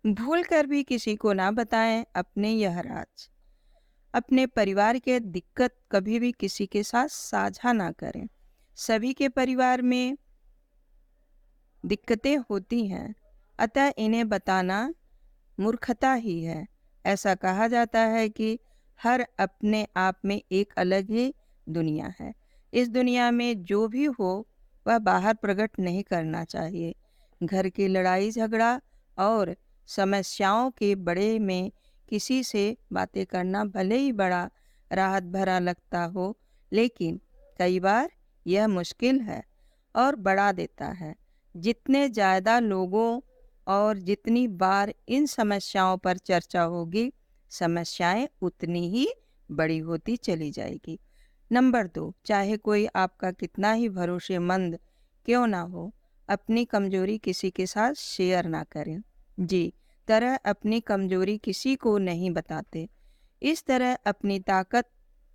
भूल कर भी किसी को ना बताएं अपने यह राज। अपने परिवार के दिक्कत कभी भी किसी के साथ साझा ना करें। सभी के परिवार में दिक्कतें होती हैं, अतः इन्हें बताना मूर्खता ही है। ऐसा कहा जाता है कि हर अपने आप में एक अलग ही दुनिया है। इस दुनिया में जो भी हो वह बाहर प्रकट नहीं करना चाहिए। घर की लड़ाई झगड़ा और समस्याओं के बड़े में किसी से बातें करना भले ही बड़ा राहत भरा लगता हो, लेकिन कई बार यह मुश्किल है और बढ़ा देता है। जितने ज़्यादा लोगों और जितनी बार इन समस्याओं पर चर्चा होगी, समस्याएं उतनी ही बड़ी होती चली जाएगी। नंबर 2, चाहे कोई आपका कितना ही भरोसेमंद क्यों ना हो, अपनी कमजोरी किसी के साथ शेयर ना करें। जी, तरह अपनी कमजोरी किसी को नहीं बताते। इस तरह अपनी ताकत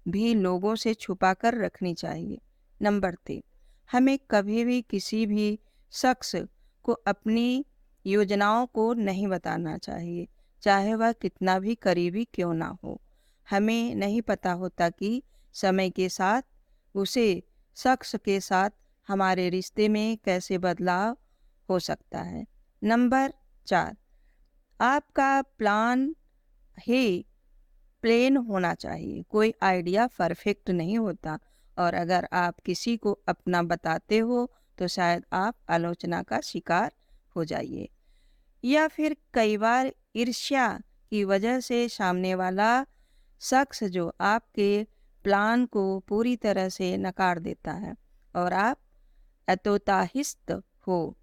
भी लोगों से छुपा कर रखनी चाहिए। नंबर 3, हमें कभी भी किसी भी शख्स को अपनी योजनाओं को नहीं बताना चाहिए, चाहे वह कितना भी करीबी क्यों ना हो। हमें नहीं पता होता कि समय के साथ उसे शख्स के साथ हमारे रिश्ते में कैसे बदलाव हो सकता है। नंबर 4, आपका प्लान ही प्लेन होना चाहिए। कोई आइडिया परफेक्ट नहीं होता और अगर आप किसी को अपना बताते हो तो शायद आप आलोचना का शिकार हो जाइए, या फिर कई बार ईर्ष्या की वजह से सामने वाला शख्स जो आपके प्लान को पूरी तरह से नकार देता है और आप अतोताहिस्त हो।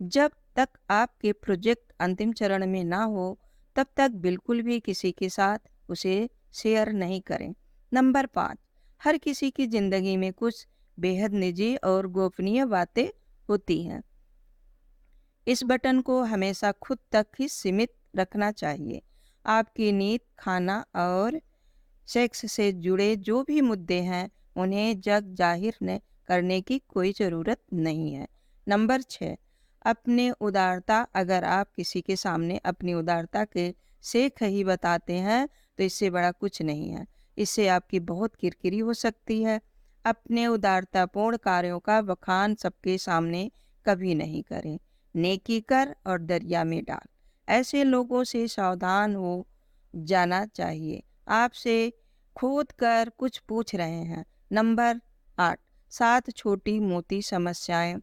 जब तक आपके प्रोजेक्ट अंतिम चरण में ना हो, तब तक बिल्कुल भी किसी के साथ उसे शेयर नहीं करें। नंबर 5, हर किसी की ज़िंदगी में कुछ बेहद निजी और गोपनीय बातें होती हैं। इस बटन को हमेशा खुद तक ही सीमित रखना चाहिए। आपकी नींद, खाना और सेक्स से जुड़े जो भी मुद्दे हैं, उन्हें जग जाहिर न करने की कोई ज़रूरत नहीं है। नंबर 6, अपने उदारता, अगर आप किसी के सामने अपनी उदारता के सेख ही बताते हैं तो इससे बड़ा कुछ नहीं है। इससे आपकी बहुत किरकिरी हो सकती है। अपने उदारतापूर्ण कार्यों का बखान सबके सामने कभी नहीं करें। नेकी कर और दरिया में डाल, ऐसे लोगों से सावधान हो जाना चाहिए। आपसे खोद कर कुछ पूछ रहे हैं। नंबर 8, 7 छोटी मोटी समस्याएं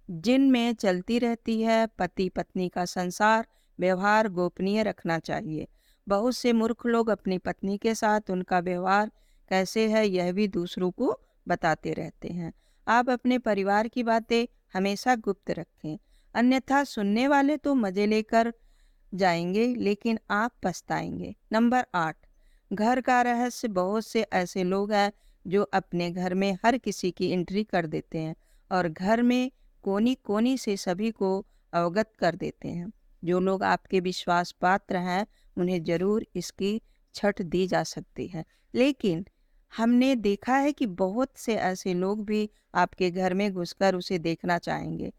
जिनमें चलती रहती है। पति पत्नी का संसार व्यवहार गोपनीय रखना चाहिए। बहुत से मूर्ख लोग अपनी पत्नी के साथ उनका व्यवहार कैसे है यह भी दूसरों को बताते रहते हैं। आप अपने परिवार की बातें हमेशा गुप्त रखें, अन्यथा सुनने वाले तो मजे लेकर जाएंगे लेकिन आप पछताएंगे। नंबर 8, घर का रहस्य। बहुत से ऐसे लोग हैं जो अपने घर में हर किसी की एंट्री कर देते हैं और घर में कोनी कोनी से सभी को अवगत कर देते हैं। जो लोग आपके विश्वास पात्र हैं उन्हें जरूर इसकी छट दी जा सकती है, लेकिन हमने देखा है कि बहुत से ऐसे लोग भी आपके घर में घुसकर उसे देखना चाहेंगे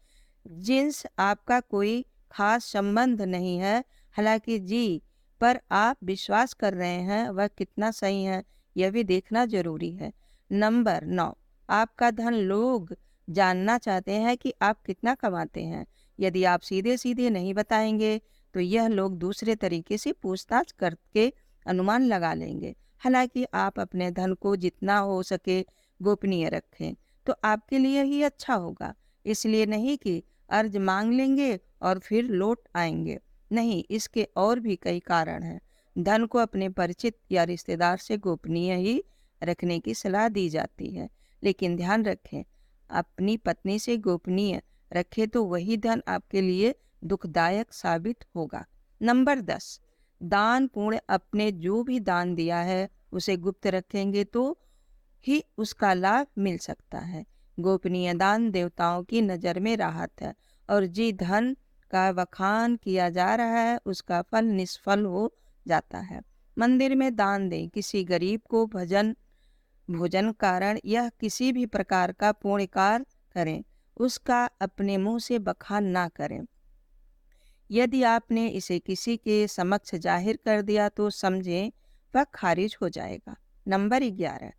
जिनसे आपका कोई खास संबंध नहीं है। हालांकि जी, पर आप विश्वास कर रहे हैं वह कितना सही है यह भी देखना जरूरी है। नंबर 9, आपका धन। लोग जानना चाहते हैं कि आप कितना कमाते हैं। यदि आप सीधे सीधे नहीं बताएंगे तो यह लोग दूसरे तरीके से पूछताछ करके अनुमान लगा लेंगे। हालांकि आप अपने धन को जितना हो सके गोपनीय रखें तो आपके लिए ही अच्छा होगा। इसलिए नहीं कि अर्ज मांग लेंगे और फिर लौट आएंगे। नहीं, इसके और भी कई कारण हैं। धन को अपने परिचित या रिश्तेदार से गोपनीय ही रखने की सलाह दी जाती है, लेकिन ध्यान रखें, अपनी पत्नी से गोपनीय रखें तो वही धन आपके लिए दुखदायक साबित होगा। नंबर 10, दान पुण्य। अपने जो भी दान दिया है उसे गुप्त रखेंगे तो ही उसका लाभ मिल सकता है। गोपनीय दान देवताओं की नज़र में राहत है और जी धन का बखान किया जा रहा है उसका फल निष्फल हो जाता है। मंदिर में दान दें, किसी गरीब को भोजन कारण या किसी भी प्रकार का पुण्य कार्य करें, उसका अपने मुंह से बखान ना करें। यदि आपने इसे किसी के समक्ष जाहिर कर दिया तो समझें वह खारिज हो जाएगा। नंबर 11,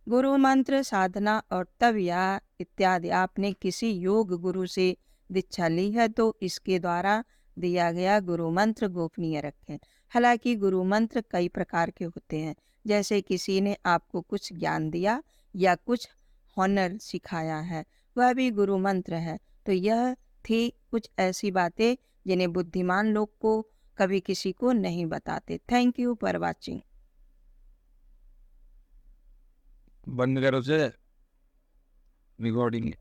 गुरु मंत्र साधना और तब या इत्यादि। आपने किसी योग गुरु से दीक्षा ली है तो इसके द्वारा दिया गया गुरु मंत्र गोपनीय रखें। हालांकि गुरु मंत्र कई प्रकार के होते हैं, जैसे किसी ने आपको कुछ ज्ञान दिया या कुछ हॉनर सिखाया है, वह भी गुरु मंत्र है। तो यह थी कुछ ऐसी बातें जिन्हें बुद्धिमान लोग को कभी किसी को नहीं बताते। Thank you for watching. बंद करो से रिकॉर्डिंग।